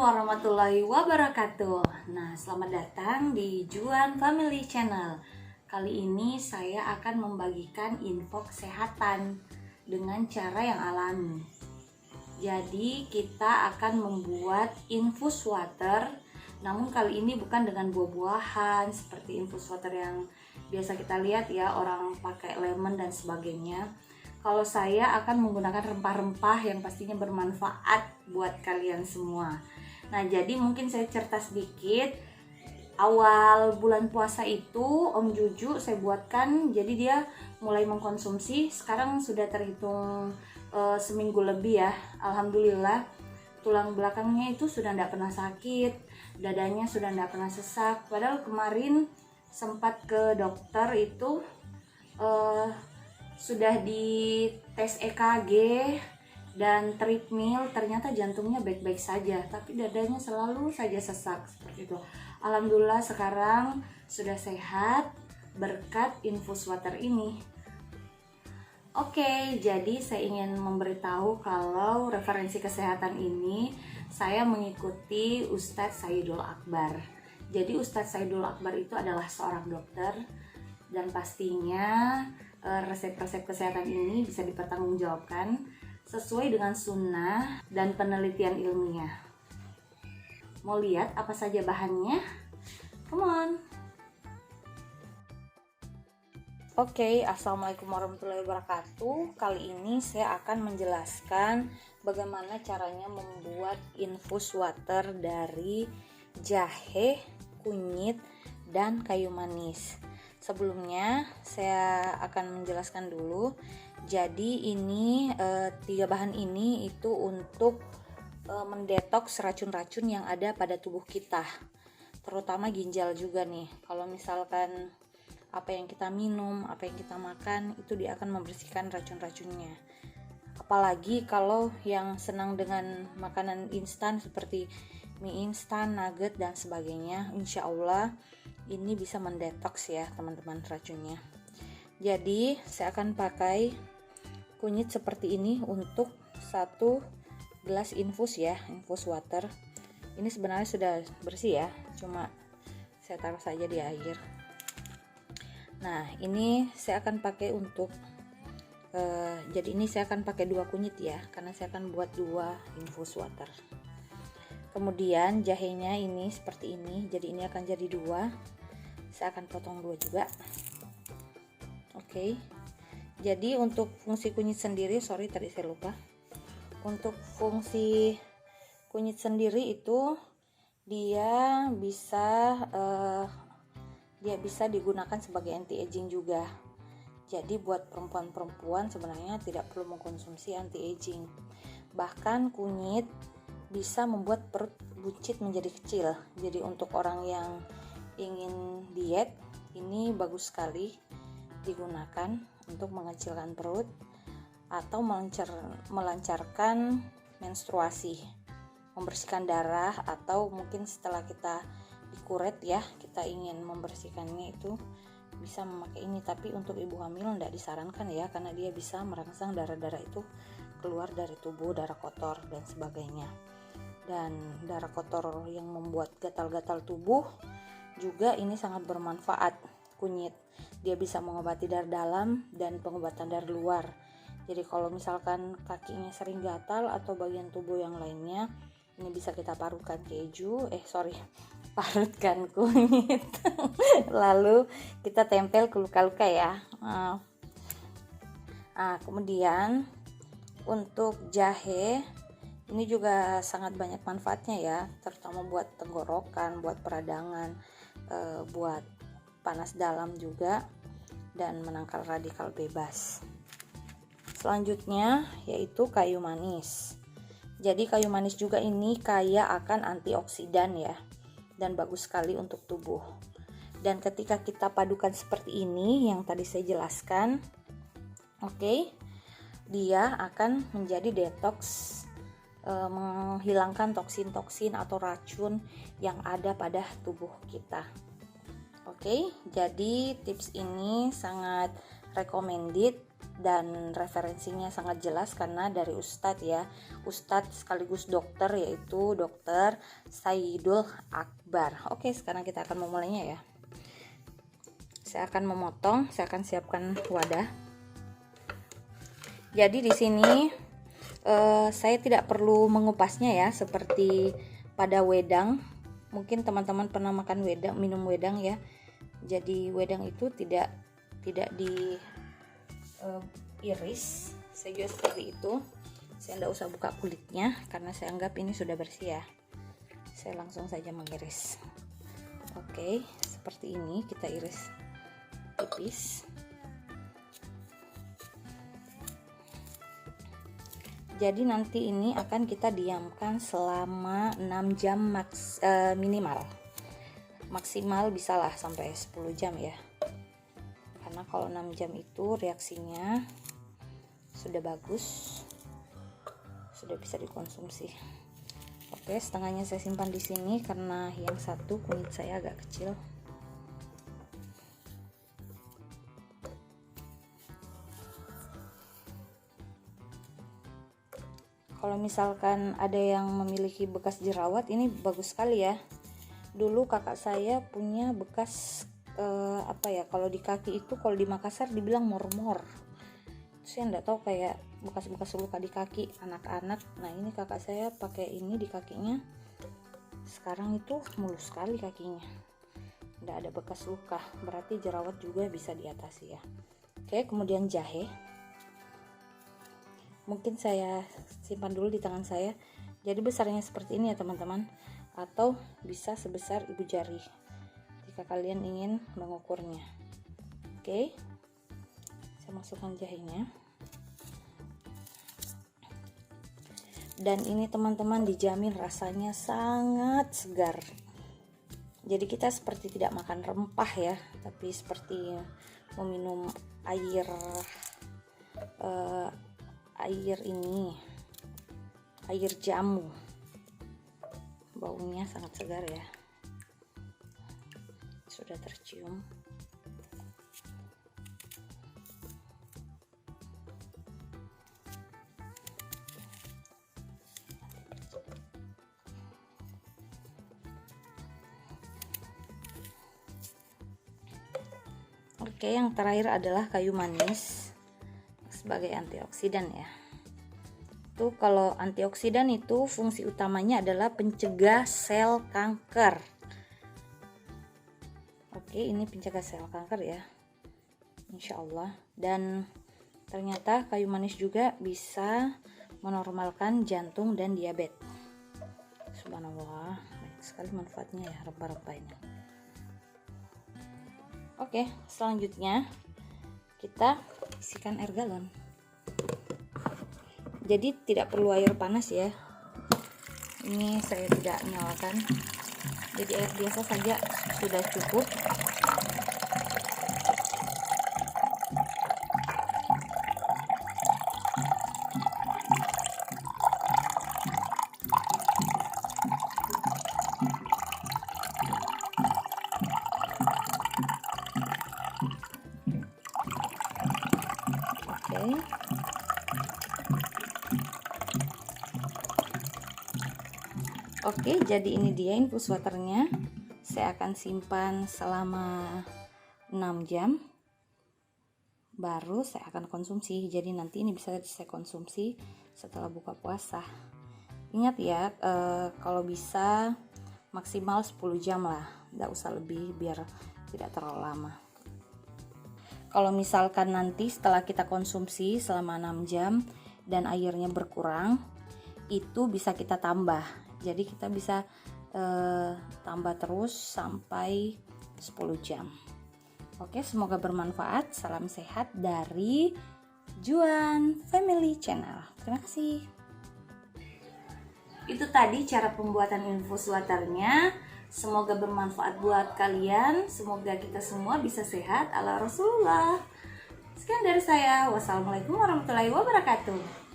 warahmatullahi wabarakatuh. Nah, selamat datang di Juan Family Channel. Kali ini saya akan membagikan info kesehatan dengan cara yang alami. Jadi, kita akan membuat infus water. Namun kali ini bukan dengan buah-buahan seperti infus water yang biasa kita lihat ya, orang pakai lemon dan sebagainya. Kalau saya akan menggunakan rempah-rempah yang pastinya bermanfaat buat kalian semua. Nah, jadi mungkin saya cerita sedikit. Awal bulan puasa itu Om Juju saya buatkan, jadi dia mulai mengkonsumsi. Sekarang sudah terhitung seminggu lebih ya. Alhamdulillah, tulang belakangnya itu sudah tidak pernah sakit, dadanya sudah tidak pernah sesak. Padahal kemarin sempat ke dokter itu sudah di tes EKG dan treadmill, ternyata jantungnya baik-baik saja, tapi dadanya selalu saja sesak seperti itu. Alhamdulillah sekarang sudah sehat berkat infus water ini. Oke, jadi saya ingin memberitahu kalau referensi kesehatan ini saya mengikuti Ustadz Saidul Akbar. Jadi Ustadz Saidul Akbar itu adalah seorang dokter, dan pastinya resep-resep kesehatan ini bisa dipertanggungjawabkan sesuai dengan sunnah dan penelitian ilmiah. Mau lihat apa saja bahannya? Come on! Oke, assalamualaikum warahmatullahi wabarakatuh. Kali ini saya akan menjelaskan bagaimana caranya membuat infus water dari jahe, kunyit, dan kayu manis. Sebelumnya saya akan menjelaskan dulu. Jadi ini tiga bahan ini itu untuk mendetoks racun-racun yang ada pada tubuh kita, terutama ginjal juga nih. Kalau misalkan apa yang kita minum, apa yang kita makan, itu dia akan membersihkan racun-racunnya. Apalagi kalau yang senang dengan makanan instan seperti mie instan, nugget, dan sebagainya, insya Allah ini bisa mendetoks ya teman-teman racunnya. Jadi saya akan pakai kunyit seperti ini untuk 1 gelas infus ya, infus water. Ini sebenarnya sudah bersih ya, cuma saya taruh saja di air. Nah, ini saya akan pakai untuk jadi ini saya akan pakai 2 kunyit ya, karena saya akan buat 2 infus water. Kemudian jahenya ini seperti ini, jadi ini akan jadi 2. Saya akan potong 2 juga. Oke. Jadi untuk fungsi kunyit sendiri, sorry tadi saya lupa. Untuk fungsi kunyit sendiri itu dia bisa digunakan sebagai anti aging juga. Jadi buat perempuan-perempuan sebenarnya tidak perlu mengkonsumsi anti aging. Bahkan kunyit bisa membuat perut buncit menjadi kecil. Jadi untuk orang yang ingin diet, ini bagus sekali digunakan untuk mengecilkan perut atau melancarkan menstruasi, membersihkan darah, atau mungkin setelah kita dikuret ya, kita ingin membersihkannya, itu bisa memakai ini. Tapi untuk ibu hamil tidak disarankan ya, karena dia bisa merangsang darah-darah itu keluar dari tubuh, darah kotor dan sebagainya. Dan darah kotor yang membuat gatal-gatal tubuh juga ini sangat bermanfaat. Kunyit dia bisa mengobati darah dalam dan pengobatan darah luar. Jadi kalau misalkan kakinya sering gatal atau bagian tubuh yang lainnya, ini bisa kita parutkan parutkan kunyit lalu kita tempel ke luka-luka ya. Kemudian untuk jahe ini juga sangat banyak manfaatnya ya, terutama buat tenggorokan, buat peradangan, buat panas dalam juga, dan menangkal radikal bebas. Selanjutnya yaitu kayu manis. Jadi kayu manis juga ini kaya akan antioksidan ya, dan bagus sekali untuk tubuh. Dan ketika kita padukan seperti ini yang tadi saya jelaskan, dia akan menjadi detoks, menghilangkan toksin-toksin atau racun yang ada pada tubuh kita. Jadi tips ini sangat recommended dan referensinya sangat jelas karena dari Ustadz ya, Ustadz sekaligus dokter, yaitu Dokter Saidul Akbar. Oke, sekarang kita akan memulainya ya. Saya akan memotong, saya akan siapkan wadah. Jadi di sini saya tidak perlu mengupasnya ya, seperti pada wedang. Mungkin teman-teman pernah makan wedang, minum wedang ya. Jadi wedang itu tidak di iris. Saya juga seperti itu. Saya tidak usah buka kulitnya karena saya anggap ini sudah bersih ya. Saya langsung saja mengiris. Oke, seperti ini kita iris tipis. Jadi nanti ini akan kita diamkan selama 6 jam minimal. Maksimal bisalah sampai 10 jam ya. Karena kalau 6 jam itu reaksinya sudah bagus, sudah bisa dikonsumsi. Oke, setengahnya saya simpan di sini karena yang satu kunyit saya agak kecil. Kalau misalkan ada yang memiliki bekas jerawat, ini bagus sekali ya. Dulu kakak saya punya bekas kalau di kaki itu, kalau di Makassar dibilang mormor. Saya enggak tahu, kayak bekas-bekas luka di kaki anak-anak. Nah, ini kakak saya pakai ini di kakinya. Sekarang itu mulus sekali kakinya. Enggak ada bekas luka, berarti jerawat juga bisa diatasi ya. Oke, kemudian jahe. Mungkin saya simpan dulu di tangan saya. Jadi besarnya seperti ini ya teman-teman, atau bisa sebesar ibu jari jika kalian ingin mengukurnya. Oke, saya masukkan jahenya. Dan ini teman-teman dijamin rasanya sangat segar. Jadi kita seperti tidak makan rempah ya, tapi seperti meminum air jamu. Baunya sangat segar ya, sudah tercium. Oke, yang terakhir adalah kayu manis sebagai antioksidan ya. Itu kalau antioksidan itu fungsi utamanya adalah pencegah sel kanker. Oke, ini pencegah sel kanker ya, insya Allah. Dan ternyata kayu manis juga bisa menormalkan jantung dan diabetes. Subhanallah, banyak sekali manfaatnya ya rempah-rempah ini. Oke, selanjutnya kita isikan air galon. Jadi tidak perlu air panas ya. Ini saya tidak nyalakan. Jadi air biasa saja sudah cukup. Oke. Oke, jadi ini dia infus waternya. Saya akan simpan selama 6 jam. Baru saya akan konsumsi. Jadi nanti ini bisa saya konsumsi setelah buka puasa. Ingat ya, kalau bisa maksimal 10 jam lah. Nggak usah lebih biar tidak terlalu lama. Kalau misalkan nanti setelah kita konsumsi selama 6 jam dan airnya berkurang, itu bisa kita tambah. Jadi kita bisa tambah terus sampai 10 jam. Oke, semoga bermanfaat. Salam sehat dari Juan Family Channel. Terima kasih. Itu tadi cara pembuatan infus waternya. Semoga bermanfaat buat kalian. Semoga kita semua bisa sehat ala Rasulullah. Sekian dari saya. Wassalamualaikum warahmatullahi wabarakatuh.